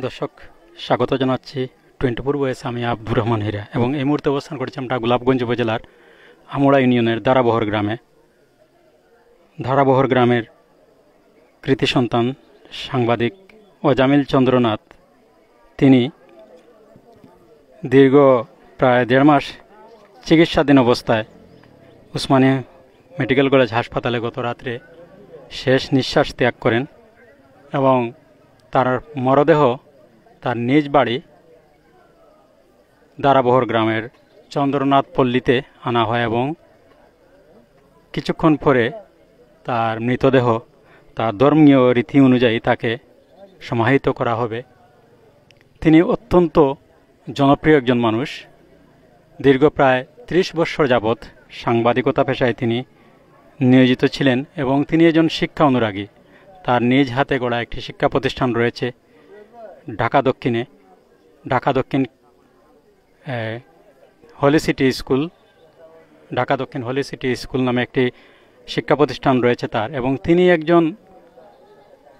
দর্শক স্বাগত জানাচ্ছি 24 বয়েসে আমি আব্দুর রহমান হীরা এবং এই মুহূর্তে অবস্থান করছি আমরা গোলাপগঞ্জ উপজেলার আমুড়া ইউনিয়নের দারাবহর গ্রামে। দারাবহর গ্রামের কৃতি সন্তান সাংবাদিক অজামিল চন্দ্রনাথ, তিনি দীর্ঘ প্রায় 1.5 মাস চিকিৎসাধীন অবস্থায় উসমানিয়া মেডিকেল কলেজ হাসপাতালে গত রাত্রে শেষ নিঃশ্বাস ত্যাগ করেন এবং তার মরদেহ তার নিজ বাড়ি দারাবহর গ্রামের চন্দ্রনাথ পল্লীতে আনা হয় এবং কিছুক্ষণ পরে তার মৃতদেহ তার ধর্মীয় রীতি অনুযায়ী তাকে সমাহিত করা হবে। তিনি অত্যন্ত জনপ্রিয় একজন মানুষ। দীর্ঘ প্রায় 30 বছর যাবৎ সাংবাদিকতা পেশায় তিনি নিয়োজিত ছিলেন এবং তিনি একজন শিক্ষা অনুরাগী। তার নিজ হাতে গড়া একটি শিক্ষা প্রতিষ্ঠান রয়েছে ঢাকা দক্ষিণ হলি সিটি স্কুল, ঢাকা দক্ষিণ হলি সিটি স্কুল নামে একটি শিক্ষা প্রতিষ্ঠান রয়েছে তার, এবং তিনি একজন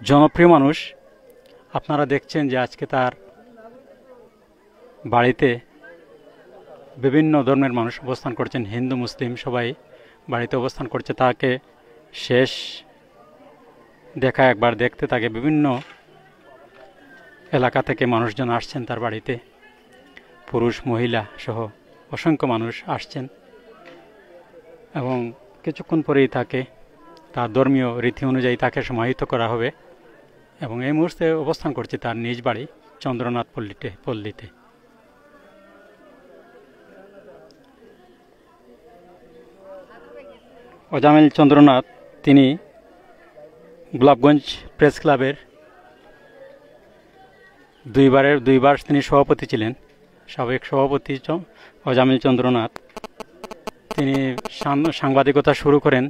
জনপ্রিয় মানুষ। আপনারা দেখছেন যে আজকে তার বাড়িতে বিভিন্ন ধর্মের মানুষ অবস্থান করছেন, হিন্দু মুসলিম সবাই বাড়িতে অবস্থান করছে তাকে শেষ দেখা একবার দেখতে। তাকে বিভিন্ন এলাকা থেকে মানুষজন আসছেন তার বাড়িতে, পুরুষ মহিলা সহ অসংখ্য মানুষ আসছেন এবং কিছুক্ষণ পরেই তাকে তার ধর্মীয় রীতি অনুযায়ী তাকে সমাহিত করা হবে এবং এই মুহূর্তে অবস্থান করছে তার নিজ বাড়ি চন্দ্রনাথ পল্লীতে। অজামিল চন্দ্রনাথ তিনি গোলাপগঞ্জ প্রেস ক্লাবের দুইবার তিনি সভাপতি ছিলেন। সাবেক সভাপতি অজামিল চন্দ্রনাথ তিনি সাংবাদিকতা শুরু করেন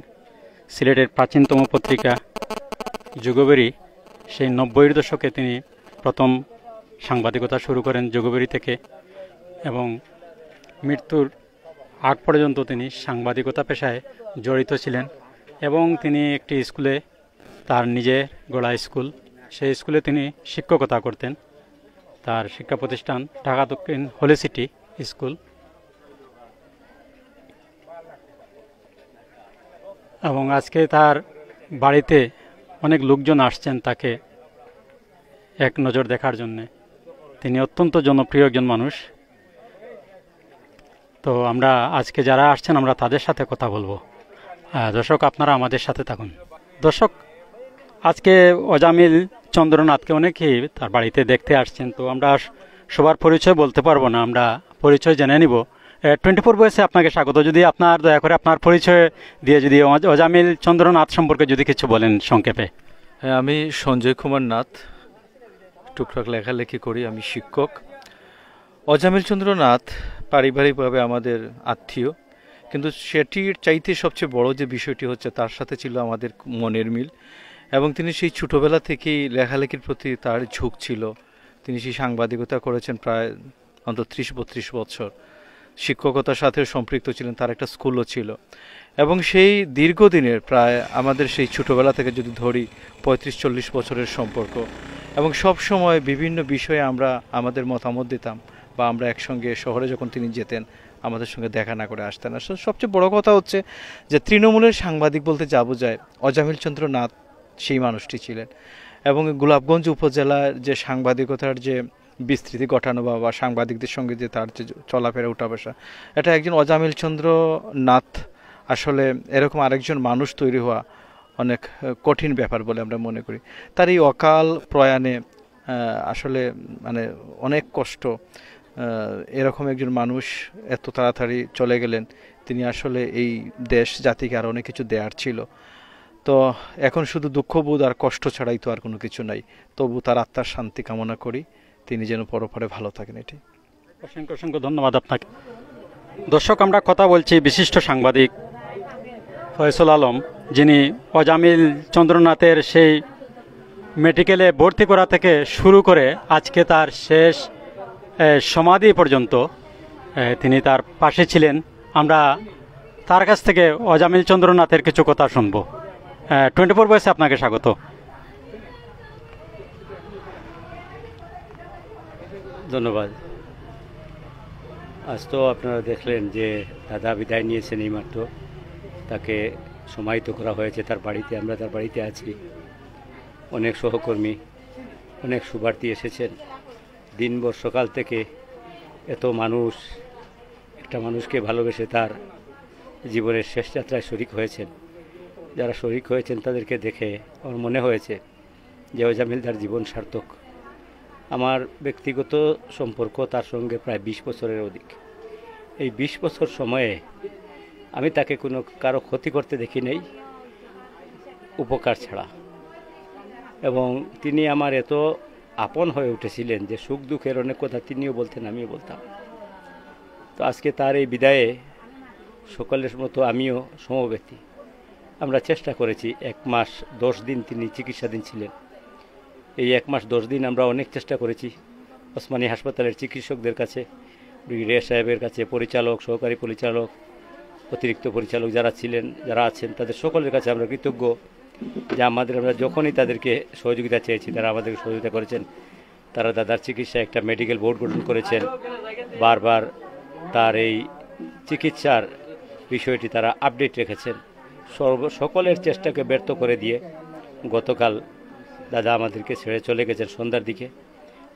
সিলেটের প্রাচীনতম পত্রিকা যুগবেরী। সেই 90-এর দশকে তিনি প্রথম সাংবাদিকতা শুরু করেন যুগবেরী থেকে এবং মৃত্যুর আগ পর্যন্ত তিনি সাংবাদিকতা পেশায় জড়িত ছিলেন এবং তিনি একটি স্কুলে, তার নিজের গড়া স্কুল, সেই স্কুলে তিনি শিক্ষকতা করতেন। তার শিক্ষা প্রতিষ্ঠান ঢাকা দক্ষিণ হলি সিটি স্কুল এবং আজকে তার বাড়িতে অনেক লোকজন আসছেন তাকে এক নজর দেখার জন্যে। তিনি অত্যন্ত জনপ্রিয় একজন মানুষ। তো আমরা আজকে যারা আসছেন আমরা তাদের সাথে কথা বলবো। দর্শক আপনারা আমাদের সাথে থাকুন। দর্শক আজকে অজামিল চন্দ্রনাথকে অনেকেই তার বাড়িতে দেখতে আসছেন, তো আমরা সবার পরিচয় বলতে পারবো না, আমরা পরিচয় জেনে নিব। 24 বয়েসে আপনাকে স্বাগত। যদি আপনার দয়া করে আপনার পরিচয় দিয়ে যদি অজামিল চন্দ্রনাথ সম্পর্কে যদি কিছু বলেন সংক্ষেপে। হ্যাঁ, আমি সঞ্জয় কুমার নাথ, টুকটাক লেখালেখি করি, আমি শিক্ষক। অজামিল চন্দ্রনাথ পারিবারিকভাবে আমাদের আত্মীয়, কিন্তু সেটির চাইতে সবচেয়ে বড় যে বিষয়টি হচ্ছে তার সাথে ছিল আমাদের মনের মিল এবং তিনি সেই ছোটোবেলা থেকেই লেখালেখির প্রতি তার ঝোঁক ছিল। তিনি সেই সাংবাদিকতা করেছেন প্রায় অন্তত 30-32 বছর, শিক্ষকতার সাথে সম্পৃক্ত ছিলেন, তার একটা স্কুলও ছিল এবং সেই দীর্ঘদিনের প্রায় আমাদের সেই ছোটোবেলা থেকে যদি ধরি 35-40 বছরের সম্পর্ক এবং সব সময় বিভিন্ন বিষয়ে আমরা আমাদের মতামত দিতাম বা আমরা একসঙ্গে শহরে যখন তিনি যেতেন আমাদের সঙ্গে দেখা না করে আসতেন না। সবচেয়ে বড় কথা হচ্ছে যে তৃণমূলের সাংবাদিক বলতে যা বোঝায় অজামিল চন্দ্রনাথ সেই মানুষটি ছিলেন এবং গোলাপগঞ্জ উপজেলার যে সাংবাদিকতার যে বিস্তৃতি ঘটানো বা সাংবাদিকদের সঙ্গে যে তার যে চলাফেরা উঠা বসা, এটা একজন অজামিল চন্দ্রনাথ আসলে এরকম আরেকজন মানুষ তৈরি হওয়া অনেক কঠিন ব্যাপার বলে আমরা মনে করি। তার এই অকাল প্রয়াণে আসলে মানে অনেক কষ্ট। এরকম একজন মানুষ এত তাড়াতাড়ি চলে গেলেন, তিনি আসলে এই দেশ জাতিকে আর অনেক কিছু দেওয়ার ছিল। তো এখন শুধু দুঃখবোধ আর কষ্ট ছাড়াই তো আর কোনো কিছু নাই। তবু তার আত্মার শান্তি কামনা করি, তিনি যেন পরপরে ভালো থাকেন। এটি অসংখ্য ধন্যবাদ আপনাকে। দর্শক আমরা কথা বলছি বিশিষ্ট সাংবাদিক ফয়সল আলম, যিনি অজামিল চন্দ্রনাথের সেই মেডিকেলে ভর্তি করা থেকে শুরু করে আজকে তার শেষ সমাধি পর্যন্ত তিনি তার পাশে ছিলেন। আমরা তার কাছ থেকে অজামিল চন্দ্রনাথের কিছু কথা শুনব। 24 বয়েসে আপনাকে স্বাগত। ধন্যবাদ। আজ তো আপনারা দেখলেন যে দাদা বিদায় নিয়েছেন এইমাত্র, তাকে সমাহিত করা হয়েছে তার বাড়িতে। আমরা তার বাড়িতে আছি। অনেক সহকর্মী, অনেক শুভার্থী এসেছেন। দিনভর সকাল থেকে এত মানুষ একটা মানুষকে ভালোবেসে তার জীবনের শেষ যাত্রায় শরিক হয়েছেন। যারা শরিক হয়েছেন তাদেরকে দেখে আমার মনে হয়েছে যে অজামিলদার জীবন সার্থক। আমার ব্যক্তিগত সম্পর্ক তার সঙ্গে প্রায় 20 বছরের অধিক। এই 20 বছর সময়ে আমি তাকে কারো ক্ষতি করতে দেখি নাই, উপকার ছাড়া। এবং তিনি আমার এত আপন হয়ে উঠেছিলেন যে সুখ দুঃখের অনেক কথা তিনিও বলতেন, আমিও বলতাম। তো আজকে তার এই বিদায়ে সকলের মতো আমিও সমব্যক্তি। আমরা চেষ্টা করেছি, 1 মাস 10 দিন তিনি চিকিৎসাধীন ছিলেন। এই 1 মাস 10 দিন আমরা অনেক চেষ্টা করেছি ওসমানী হাসপাতালের চিকিৎসকদের কাছে, ব্রিগেডিয়ার সাহেবের কাছে, পরিচালক, সহকারী পরিচালক, অতিরিক্ত পরিচালক যারা ছিলেন, যারা আছেন, তাদের সকলের কাছে আমরা কৃতজ্ঞ যে আমরা যখনই তাদেরকে সহযোগিতা চেয়েছি তারা আমাদেরকে সহযোগিতা করেছেন। তারা দাদার চিকিৎসায় একটা মেডিকেল বোর্ড গঠন করেছেন। বারবার তার এই চিকিৎসার বিষয়টি তারা আপডেট রেখেছেন। সকলের চেষ্টাকে ব্যর্থ করে দিয়ে গতকাল দাদা আমাদেরকে ছেড়ে চলে গেছেন সন্ধ্যার দিকে।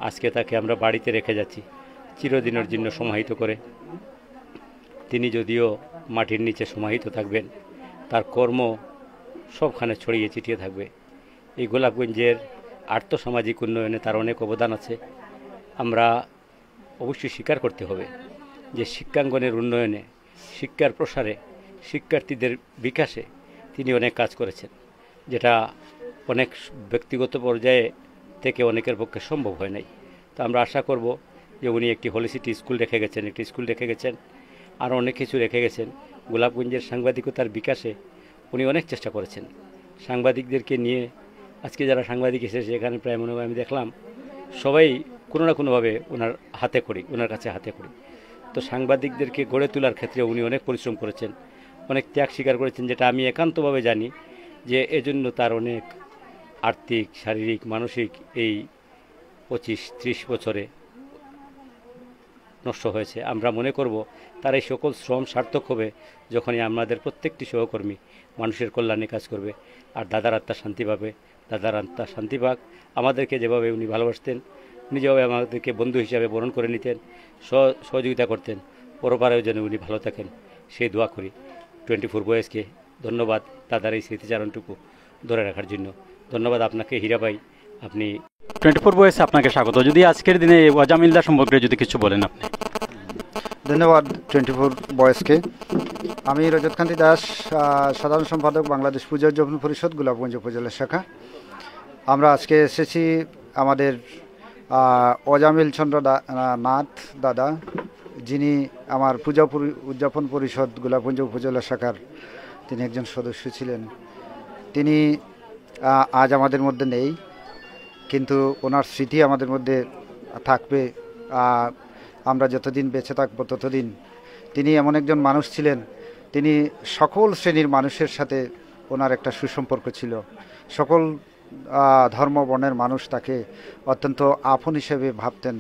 আজকে তাকে আমরা বাড়িতে রেখে যাচ্ছি চিরদিনের জন্য সমাহিত করে। তিনি যদিও মাটির নিচে সমাহিত থাকবেন, তার কর্ম সবখানে ছড়িয়ে ছিটিয়ে থাকবে। এই গোলাপগঞ্জের আর্থসামাজিক উন্নয়নে তার অনেক অবদান আছে। আমরা অবশ্যই স্বীকার করতে হবে যে শিক্ষাঙ্গনের উন্নয়নে, শিক্ষার প্রসারে, শিক্ষার্থীদের বিকাশে তিনি অনেক কাজ করেছেন, যেটা অনেক ব্যক্তিগত পর্যায়ে থেকে অনেকের পক্ষে সম্ভব হয় নাই। তো আমরা আশা করব যে উনি একটি হলিসিটি স্কুল রেখে গেছেন, একটি স্কুল রেখে গেছেন, আরও অনেক কিছু রেখে গেছেন। গোলাপগঞ্জের সাংবাদিকতার বিকাশে উনি অনেক চেষ্টা করেছেন। সাংবাদিকদেরকে নিয়ে আজকে যারা সাংবাদিক এসেছে এখানে প্রায় মনে হয় আমি দেখলাম সবাই কোনো না কোনোভাবে ওনার কাছে হাতে করি। তো সাংবাদিকদেরকে গড়ে তোলার ক্ষেত্রে উনি অনেক পরিশ্রম করেছেন, অনেক ত্যাগ স্বীকার করেছেন, যেটা আমি একান্তভাবে জানি যে এজন্য তার অনেক আর্থিক, শারীরিক, মানসিক এই 25-30 বছরে নষ্ট হয়েছে। আমরা মনে করব তার এই সকল শ্রম সার্থক হবে যখনই আমাদের প্রত্যেকটি সহকর্মী মানুষের কল্যাণে কাজ করবে। আর দাদার আত্মা শান্তি পাবে, দাদার আত্মা শান্তি পাক। আমাদেরকে যেভাবে উনি ভালোবাসতেন, উনি যেভাবে আমাদেরকে বন্ধু হিসাবে বরণ করে নিতেন, সহযোগিতা করতেন, পরপারেও যেন উনি ভালো থাকেন সেই দোয়া করি। 24 বয়েসকে ধন্যবাদ দাদার এই স্মৃতিচারণটুকু ধরে রাখার জন্য। ধন্যবাদ আপনাকে হীরা ভাই, আপনি 24 বয়েসে আপনাকে স্বাগত। যদি আজকের দিনে অজামিলদার সম্পর্কে যদি কিছু বলেন আপনি। ধন্যবাদ 24 বয়েসকে। আমি রজতকান্তি দাস, সাধারণ সম্পাদক, বাংলাদেশ পূজা উদযাপন পরিষদ, গোলাপগঞ্জ উপজেলা শাখা। আমরা আজকে এসেছি আমাদের অজামিল চন্দ্র নাথ দাদা, যিনি আমার পূজা উদযাপন পরিষদ গোলাপগঞ্জ উপজেলা শাখার তিনি একজন সদস্য ছিলেন। তিনি আজ আমাদের মধ্যে নেই, কিন্তু ওনার স্মৃতি আমাদের মধ্যে থাকবে। আমরা যতদিন বেঁচে থাকবো ততদিন তিনি এমন একজন মানুষ ছিলেন, তিনি সকল শ্রেণীর মানুষের সাথে ওনার একটা সুসম্পর্ক ছিল। সকল ধর্ম বর্ণের মানুষ তাকে অত্যন্ত আপন হিসেবে ভাবতেন,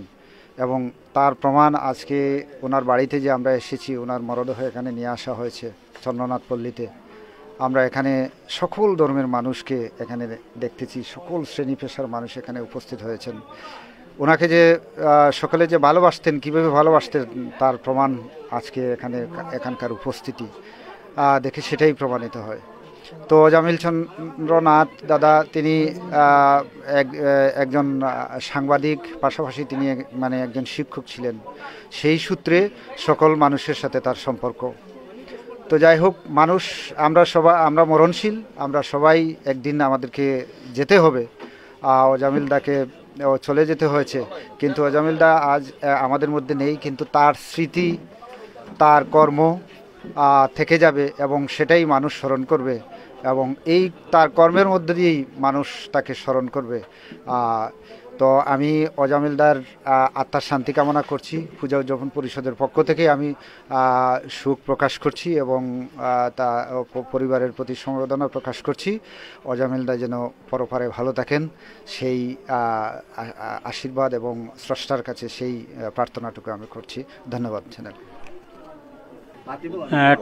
এবং তার প্রমাণ আজকে ওনার বাড়িতে যে আমরা এসেছি, ওনার মরদেহ এখানে নিয়ে আসা হয়েছে চন্দ্রনাথ পল্লীতে। আমরা এখানে সকল ধর্মের মানুষকে এখানে দেখতেছি, সকল শ্রেণী পেশার মানুষ এখানে উপস্থিত হয়েছেন। ওনাকে যে সকলে যে ভালোবাসতেন, কীভাবে ভালোবাসতেন তার প্রমাণ আজকে এখানকার উপস্থিতি দেখে সেটাই প্রমাণিত হয়। তো অজামিল চন্দ্র নাথ দাদা তিনি একজন সাংবাদিক, পাশাপাশি তিনি একজন শিক্ষক ছিলেন। সেই সূত্রে সকল মানুষের সাথে তার সম্পর্ক। তো যাই হোক, আমরা মরণশীল, আমরা সবাই একদিন আমাদেরকে যেতে হবে। অজামিলদাকে চলে যেতে হয়েছে, কিন্তু অজামিলদা আজ আমাদের মধ্যে নেই, কিন্তু তার স্মৃতি, তার কর্ম থেকে যাবে, এবং সেটাই মানুষ স্মরণ করবে, এবং এই তার কর্মের মধ্যে দিয়েই মানুষ তাকে স্মরণ করবে। তো তো আমি অজামিলদার আত্মার শান্তি কামনা করছি। পূজা উদযাপন পরিষদের পক্ষ থেকে আমি শোক প্রকাশ করছি এবং তা পরিবারের প্রতি সমবেদনা প্রকাশ করছি। অজামিলদা যেন পরপারে ভালো থাকেন সেই আশীর্বাদ এবং স্রষ্টার কাছে সেই প্রার্থনাটুকু আমি করছি। ধন্যবাদ চ্যানেল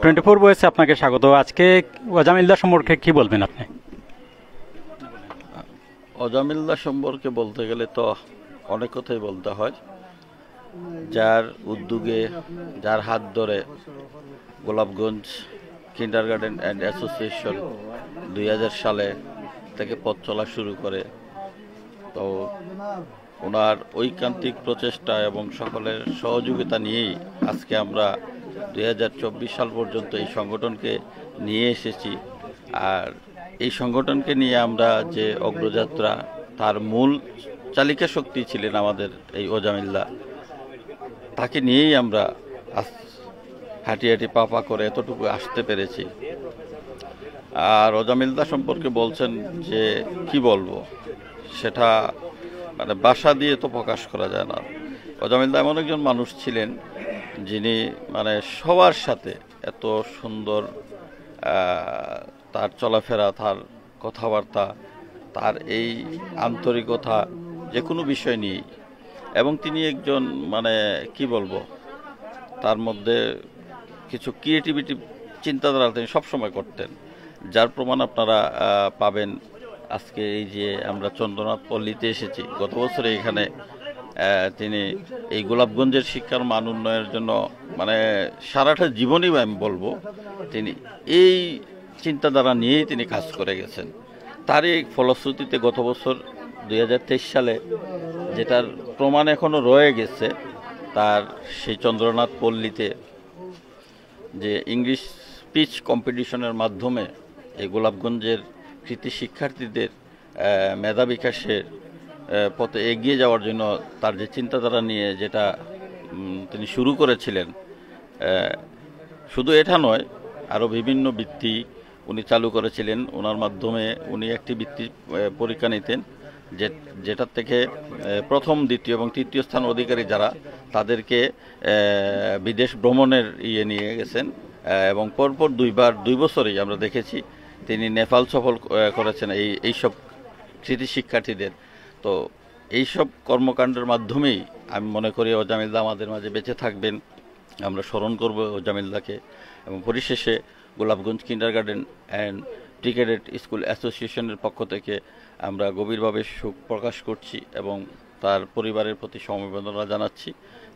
24 বয়সে আপনাকে স্বাগত। আজকে অজামিলদা সম্পর্কে কি বলবেন আপনি? অজামিলদা সম্পর্কে বলতে গেলে তো অনেক কথাই বলতে হয়। যার উদ্যোগে, যার হাত ধরে গোলাপগঞ্জ কিন্ডারগার্টেন অ্যান্ড অ্যাসোসিয়েশন 2000 সালে থেকে পথ চলা শুরু করে, তো ওনার ঐকান্তিক প্রচেষ্টা এবং সকলের সহযোগিতা নিয়েই আজকে আমরা 2024 সাল পর্যন্ত এই সংগঠনকে নিয়ে এসেছি। আর এই সংগঠনকে নিয়ে আমরা যে অগ্রযাত্রা, তার মূল চালিকা শক্তি ছিলেন আমাদের এই অজামিলদা। তাকে নিয়েই আমরা হাঁটি হাঁটি পা করে এতটুকু আসতে পেরেছি। আর অজামিলদা সম্পর্কে বলছেন যে কি বলবো, সেটা মানে ভাষা দিয়ে তো প্রকাশ করা যায় না। অজামিলদা এমন একজন মানুষ ছিলেন যিনি মানে সবার সাথে এত সুন্দর তার চলাফেরা, তার কথাবার্তা, তার এই আন্তরিকতা যে কোনো বিষয় নিয়েই, এবং তিনি একজন মানে কি বলবো, তার মধ্যে কিছু ক্রিয়েটিভিটি চিন্তাধারা তিনি সবসময় করতেন, যার প্রমাণ আপনারা পাবেন। আজকে এই যে আমরা চন্দ্রনাথ পল্লীতে এসেছি, গত বছরে এখানে তিনি এই গোলাপগঞ্জের শিক্ষার মান উন্নয়নের জন্য মানে সারাটা জীবনই আমি বলবো তিনি এই চিন্তাধারা নিয়েই তিনি কাজ করে গেছেন। তারই ফলশ্রুতিতে গত বছর 2023 সালে যেটার প্রমাণ এখনো রয়ে গেছে, তার সেই চন্দ্রনাথ পল্লীতে যে ইংলিশ স্পিচ কম্পিটিশনের মাধ্যমে এই গোলাপগঞ্জের কৃতি শিক্ষার্থীদের মেধা বিকাশের পথে এগিয়ে যাওয়ার জন্য তার যে চিন্তাধারা নিয়ে যেটা তিনি শুরু করেছিলেন, শুধু এটা নয়, আরও বিভিন্ন বৃত্তি উনি চালু করেছিলেন। ওনার মাধ্যমে উনি একটি বৃত্তি পরীক্ষা নিতেন, যেটার থেকে প্রথম, দ্বিতীয় এবং তৃতীয় স্থান অধিকারী যারা, তাদেরকে বিদেশ ভ্রমণের নিয়ে গেছেন। এবং পরপর 2 বছরেই আমরা দেখেছি তিনি নেপাল সফর করেছেন এইসব কৃতি শিক্ষার্থীদের। তো এইসব কর্মকাণ্ডের মাধ্যমেই আমি মনে করি অজামিলদা আমাদের মাঝে বেঁচে থাকবেন, আমরা স্মরণ করব অজামিলদাকে। এবং পরিশেষে Golapganj kindergarten and pre-cadet school অ্যাসোসিয়েশনের পক্ষ থেকে আমরা গভীরভাবে শোক প্রকাশ করছি এবং তার পরিবারের প্রতি সমবেদনা জানাচ্ছি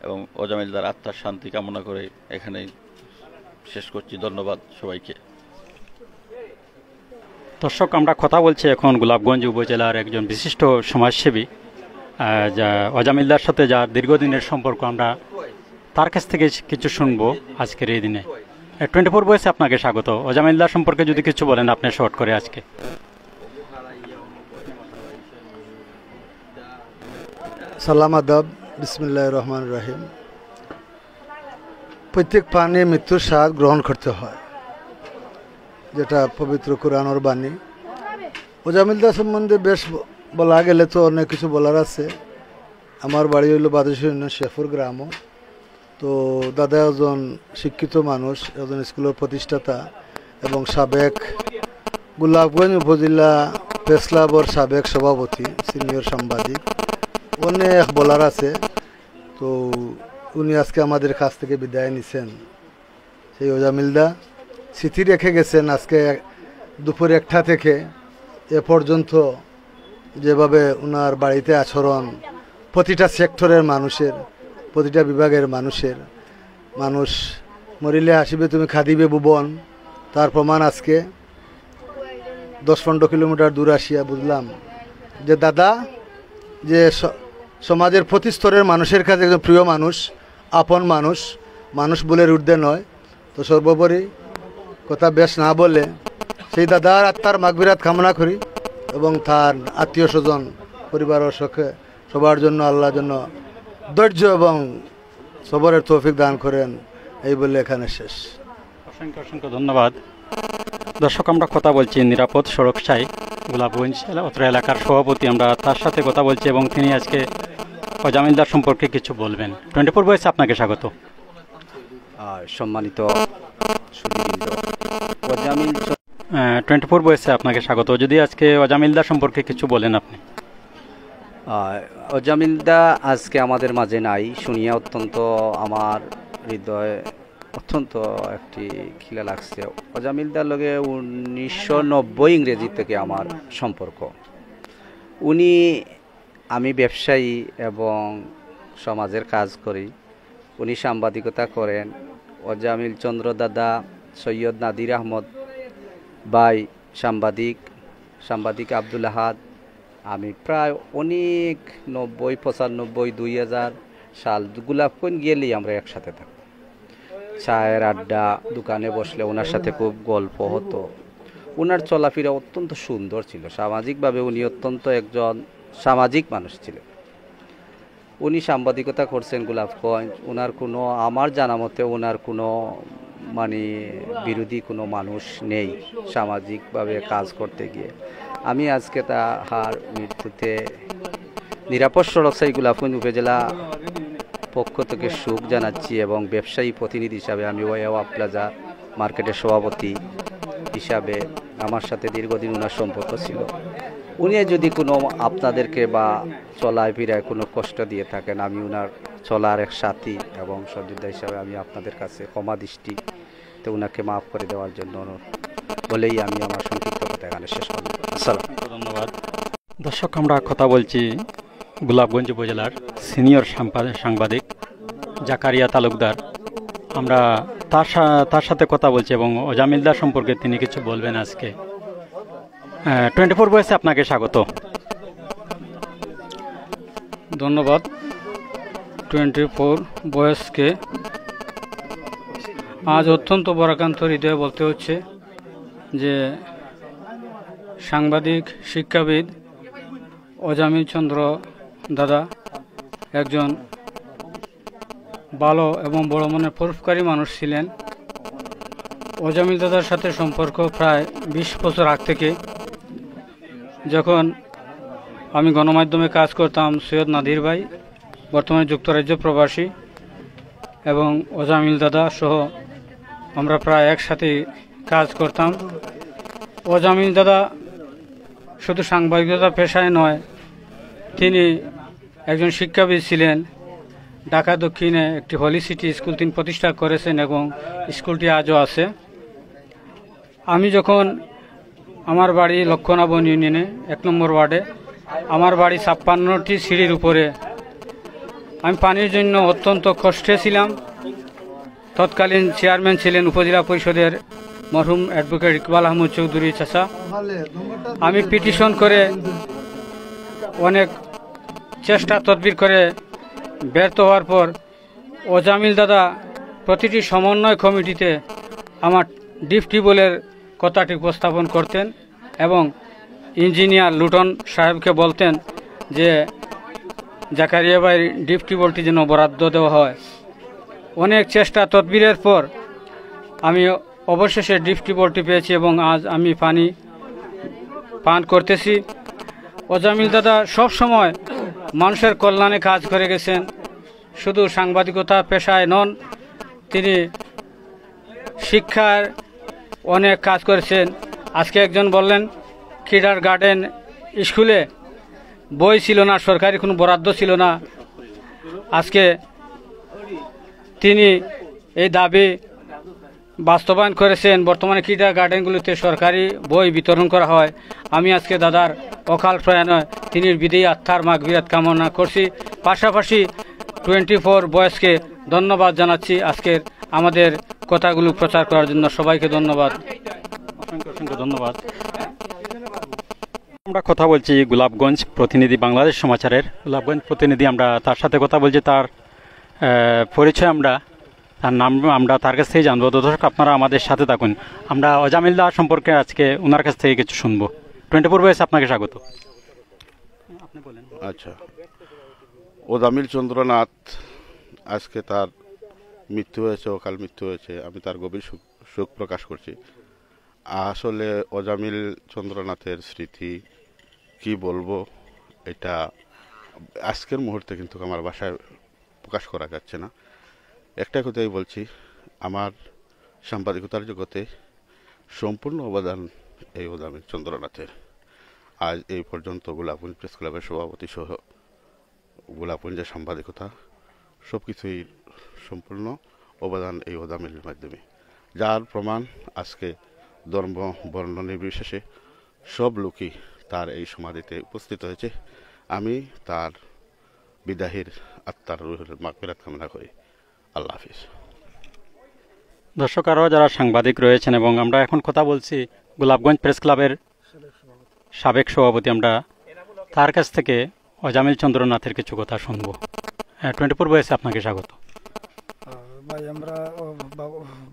এবং অজামিলদার আত্মার শান্তি কামনা করে এখানেই শেষ করছি। ধন্যবাদ সবাইকে। দর্শক, আমরা কথা বলছি এখন গোলাপগঞ্জ উপজেলার একজন বিশিষ্ট সমাজসেবী যা অজামিলদার সাথে যার দীর্ঘদিনের সম্পর্ক, আমরা তার কাছ থেকে কিছু শুনবো আজকের এই দিনে। 24 বয়সে আপনাকে স্বাগত। অজামিলদার সম্পর্কে যদি কিছু বলেন আপনি শর্ট করে আজকে। সালাম আদাব, বিসমিল্লাহির রহমানির রহিম। প্রত্যেক প্রাণী মৃত্যুর স্বাদ গ্রহণ করতে হয়, যেটা পবিত্র কোরআনের বাণী। অজামিলদা সম্বন্ধে বেশ বলা গেলে তো অনেক কিছু বলার আছে। আমার বাড়ি হইল বাদেশ্বর ইউনিয়ন শেফুর গ্রাম। তো দাদা একজন শিক্ষিত মানুষ, একজন স্কুলের প্রতিষ্ঠাতা এবং সাবেক গোলাপগঞ্জ উপজেলা প্রেস ক্লাবের সাবেক সভাপতি, সিনিয়র সাংবাদিক। অনেক বলার আছে। তো উনি আজকে আমাদের কাছ থেকে বিদায় নিছেন। সেই অজামিলদা স্মৃতি রেখে গেছেন। আজকে দুপুর 1টা থেকে এ পর্যন্ত যেভাবে ওনার বাড়িতে আচরণ, প্রতিটা সেক্টরের মানুষের, প্রতিটা বিভাগের মানুষ মরিলে আসিবে তুমি খাদিবে ভুবন, তার প্রমাণ আজকে 10-15 কিলোমিটার দূর আসিয়া বুঝলাম যে দাদা যে সমাজের প্রতি স্তরের মানুষের কাছে একজন প্রিয় মানুষ, আপন মানুষ বলে ঊর্ধ্বে নয়। তো সর্বোপরি কথা বেশ না বলে সেই দাদার আত্মার মাগফিরাত কামনা করি এবং তার আত্মীয় স্বজন পরিবারের সঙ্গে সবার জন্য আল্লাহর জন্য ধৈর্য এবং সবরের তৌফিক দান করেন, এই বলে এখানে শেষ। অসংখ্য ধন্যবাদ। দর্শক, আমরা কথা বলছি নিরাপদ সড়ক চাই গোলাপগঞ্জ অত্র এলাকার সভাপতি। আমরা তার সাথে কথা বলছি এবং তিনি আজকে অজামিলদার সম্পর্কে কিছু বলবেন। 24 ভয়েসে আপনাকে স্বাগত। সম্মানিত সুধীবৃন্দ, অজামিল 24 ভয়েসে আপনাকে স্বাগত। যদি আজকে অজামিলদার সম্পর্কে কিছু বলেন আপনি। অজামিলদা আজকে আমাদের মাঝে নাই শুনিয়া অত্যন্ত আমার হৃদয় অত্যন্ত একটি খিলা লাগছে। অজামিলদার লগে 1990 ইংরেজি থেকে আমার সম্পর্ক। আমি ব্যবসায়ী এবং সমাজের কাজ করি, উনি সাংবাদিকতা করেন। অজামিল চন্দ্র দাদা, সৈয়দ নাদির আহমদ ভাই সাংবাদিক আব্দুল আহাদ, আমি প্রায় অনেক 90, 95, 2000 সাল গোলাপগঞ্জ গেলেই আমরা একসাথে থাকি। চায়ের আড্ডা, দোকানে বসলে ওনার সাথে খুব গল্প হতো। ওনার চলাফেরা অত্যন্ত সুন্দর ছিল। সামাজিকভাবে উনি অত্যন্ত একজন সামাজিক মানুষ ছিলেন। উনি সাংবাদিকতা করছেন গোলাপগঞ্জ। ওনার কোনো, আমার জানা মতে ওনার কোনো বিরোধী কোনো মানুষ নেই সামাজিকভাবে কাজ করতে গিয়ে। আমি আজকে তাহার মৃত্যুতে নিরাপদ সড়কসাই গোলাপগঞ্জ উপজেলা পক্ষ থেকে শোক জানাচ্ছি এবং ব্যবসায়ী প্রতিনিধি হিসাবে আমি ওয়াওয়া প্লাজা মার্কেটের সভাপতি হিসাবে আমার সাথে দীর্ঘদিন ওনার সম্পর্ক ছিল। উনি যদি কোনো আপনাদেরকে বা চলায় ফিরায় কোনো কষ্ট দিয়ে থাকেন, আমি ওনার চলার এক সাথী এবং সহযোদ্ধা হিসাবে আমি আপনাদের কাছে ক্ষমা দৃষ্টিতে ওনাকে মাফ করে দেওয়ার জন্য বলেই আমি আমার সংক্ষিপ্ত কথা এখানে শেষ করব। আসসালাম, ধন্যবাদ। দর্শক, আমরা কথা বলছি গোলাপগঞ্জ উপজেলার সিনিয়র সাংবাদিক জাকারিয়া তালুকদার। আমরা তার সাথে কথা বলছি এবং অজামিলদার সম্পর্কে তিনি কিছু বলবেন আজকে। 24 ভয়েসে আপনাকে স্বাগত। ধন্যবাদ 24 ভয়েসকে। আজ অত্যন্ত বরাকান্ত হৃদয়ে বলতে হচ্ছে যে সাংবাদিক, শিক্ষাবিদ অজামিল চন্দ্র দাদা একজন ভালো এবং বড় মনের পরোপকারী মানুষ ছিলেন। অজামিল দাদার সাথে সম্পর্ক প্রায় 20 বছর আগ থেকে। যখন আমি গণমাধ্যমে কাজ করতাম, সৈয়দ নাদির ভাই বর্তমানে যুক্তরাজ্য প্রবাসী এবং অজামিল দাদা সহ আমরা প্রায় একসাথে কাজ করতাম। অজামিল দাদা শুধু সাংবাদিকতা পেশায় নয়, তিনি একজন শিক্ষাবিদ ছিলেন। ঢাকা দক্ষিণে একটি হলি সিটি স্কুল তিনি প্রতিষ্ঠা করেছেন এবং স্কুলটি আজও আছে। আমি যখন আমার বাড়ি লক্ষণাবন ইউনিয়নে 1 নম্বর ওয়ার্ডে, আমার বাড়ি 56টি সিঁড়ির উপরে। আমি পানির জন্য অত্যন্ত কষ্টে ছিলাম। তৎকালীন চেয়ারম্যান ছিলেন উপজেলা পরিষদের মরহুম অ্যাডভোকেট ইকবাল আহমদ চৌধুরী চাচা। আমি পিটিশন করে অনেক চেষ্টা তদবির করে ব্যর্থ হওয়ার পর অজামিল দাদা প্রতিটি সমন্বয় কমিটিতে আমার ডিপ টিউবওয়েলের কথাটি উপস্থাপন করতেন এবং ইঞ্জিনিয়ার লুটন সাহেবকে বলতেন যে জাকারিয়া ভাই ডিপ টিউবওয়েলটি যেন বরাদ্দ দেওয়া হয়। অনেক চেষ্টা তদবিরের পর আমি অবশেষে ডিপ টিউবওয়েলটি পেয়েছি এবং আজ আমি পানি পান করতেছি। অজামিল দাদা সবসময় মানুষের কল্যাণে কাজ করে গেছেন। শুধু সাংবাদিকতা পেশায় নন, তিনি শিক্ষার অনেক কাজ করেছেন। আজকে একজন বললেন কিডার গার্ডেন স্কুলে বই ছিল না, সরকারি কোনো বরাদ্দ ছিল না। আজকে তিনি এই দাবি বাস্তবায়ন করেছেন। বর্তমানে কিডার গার্ডেনগুলিতে সরকারি বই বিতরণ করা হয়। আমি আজকে দাদার অকাল প্রয়াণে তিনি বিদেয়ী আত্মার মাগফিরাত কামনা করছি। পাশাপাশি 24 ভয়েসকে ধন্যবাদ জানাচ্ছি আজকের আমাদের কথাগুলো প্রচার করার জন্য। সবাইকে ধন্যবাদ, অসংখ্য ধন্যবাদ। আমরা কথা বলছি গোলাপগঞ্জ প্রতিনিধি, বাংলাদেশ সমাচারের গোলাপগঞ্জ প্রতিনিধি। আমরা তার সাথে কথা বলছি, তার পরিচয় তার নাম আমরা তার কাছ থেকে জানবো। দর্শক, আপনারা আমাদের সাথে থাকুন। আমরা অজামিলদা সম্পর্কে আজকে ওনার কাছ থেকে কিছু শুনবো। 24 ভয়েস আপনাকে স্বাগত। আচ্ছা, অজামিল চন্দ্রনাথ আজকে তার মৃত্যু হয়েছে, অকাল মৃত্যু হয়েছে। আমি তার গভীর শোক প্রকাশ করছি। আসলে অজামিল চন্দ্রনাথের স্মৃতি কি বলবো, এটা আজকের মুহূর্তে কিন্তু আমার ভাষায় প্রকাশ করা যাচ্ছে না। একটা কথাই বলছি, আমার সাংবাদিকতার জগতে সম্পূর্ণ অবদান এই অজামিল চন্দ্রনাথের। আজ এই পর্যন্ত গোলাপগঞ্জ প্রেস ক্লাবের সভাপতি সহ গোলাপগঞ্জের সাংবাদিকতা সব কিছুই সম্পূর্ণ অবদান এই অজামিলের মাধ্যমে, যার প্রমাণ আজকে ধর্ম বর্ণ নির্বিশেষে সব লোকই তার এই সমাধিতে উপস্থিত হয়েছে। আমি তার বিদাহের আত্মার রুহের মাগফিরাত কামনা করি। আল্লাহ হাফিজ। দর্শক, আরও যারা সাংবাদিক রয়েছেন এবং আমরা এখন কথা বলছি গোলাপগঞ্জ প্রেস ক্লাবের সাবেক সভাপতি, আমরা তার কাছ থেকে অজামিল চন্দ্রনাথের কিছু কথা শুনবো। 24 বয়সে আপনাকে স্বাগত। ভাই, আমরা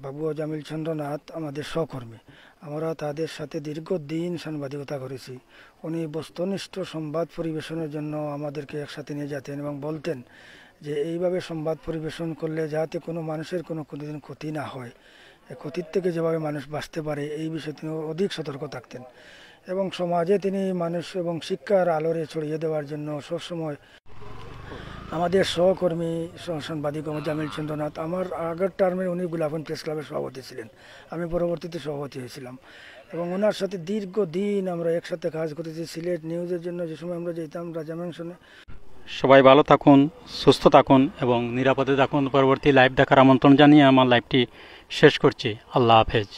বাবু অজামিল চন্দ্রনাথ আমাদের সহকর্মী। আমরা তাদের সাথে দীর্ঘদিন সাংবাদিকতা করেছি। উনি বস্তুনিষ্ঠ সংবাদ পরিবেশনের জন্য আমাদেরকে একসাথে নিয়ে যেতেন এবং বলতেন যে এইভাবে সংবাদ পরিবেশন করলে যাতে কোনো মানুষের কোনোদিন ক্ষতি না হয়, ক্ষতির থেকে যেভাবে মানুষ বাঁচতে পারে এই বিষয়ে তিনি অধিক সতর্ক থাকতেন এবং সমাজে তিনি মানুষ এবং শিক্ষার আলোরে ছড়িয়ে দেওয়ার জন্য সবসময় আমাদের সহকর্মী সাংবাদিক অজামিল চন্দ্রনাথ। আমার আগের টার্মে উনি গোলাপগঞ্জ প্রেস ক্লাবের সভাপতি ছিলেন, আমি পরবর্তীতে সভাপতি হয়েছিলাম এবং ওনার সাথে দীর্ঘদিন আমরা একসাথে কাজ করেছি। সিলেট নিউজের জন্য যে সময় আমরা যেতাম রাজা ম্যানশনে। সবাই ভালো থাকুন, সুস্থ থাকুন এবং নিরাপদে থাকুন। পরবর্তী লাইভ দেখার আমন্ত্রণ জানিয়ে আমার লাইভটি শেষ করছি। আল্লাহ হাফেজ।